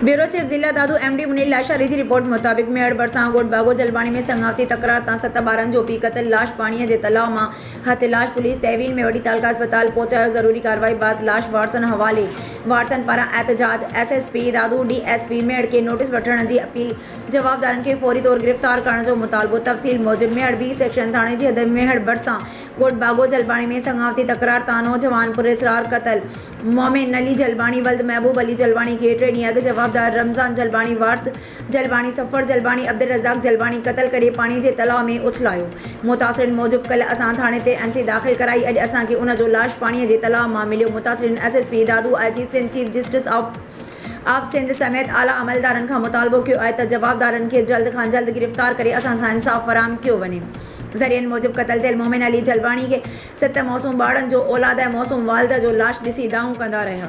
Bureau chief जिला दादू MD Munir Lashari जी report मुताबिक मेड़ बरसां गोट बागो जलबाणी में संगावती तकरार तां 7 ॿारनि जो पी क़तल लाश पाणीअ जे तलाउ मां हथ लाश पुलिस तहवील में वडी तालका अस्पताल पहुंचायो। ज़रूरी कार्रवाई बाद लाश वारसन हवाले वारसन पारां एहतजाज एसएसपी दादू डीएसपी मेड़ के नोटिस वठण जी अपील जवाबदारनि खे फौरी तौर गिरफ्तार करण जो मुतालबो। तफ़सील मूजिब मेड़ बी सेक्शन थाणे जी हद मेड़ बरसां गोट बागो जलबाणी में संगावती तकरार तां नौजवान पुरस्रार क़तल मोमिन अली जलबाणी वल्द महबूब अली जलबाणी के 3 ॾींहं अॻु जवाबदार रमज़ान जलबाणी वारस जलबाणी सफ़र जलबाणी अब्दुल रज़ाक जलबाणी क़तल करे पानी जे तलाउ में उछलायो। मुतासिरन मूजिब कल असां थाणे ते एनसी दाख़िल कराई। अॼु असांखे उन जो लाश पाणीअ जे तलाउ मां मिलियो। मुतासिरन SSP Dadu IG Sindh chief justice of Sindh समेत आला अमलदारनि खां मुतालबो कयो आहे त जवाबदारनि खे जल्द खां जल्द गिरफ़्तार करे असां सां इंसाफ़ फराहम कयो वञे। ज़रियनि मूजिब क़तल थियल मोमिन अली जलबाणी खे 7 मौसूम ॿारनि जो औलाद ऐं मौसूम वालिद जो लाश ॾिसी दाऊं कंदा रहिया।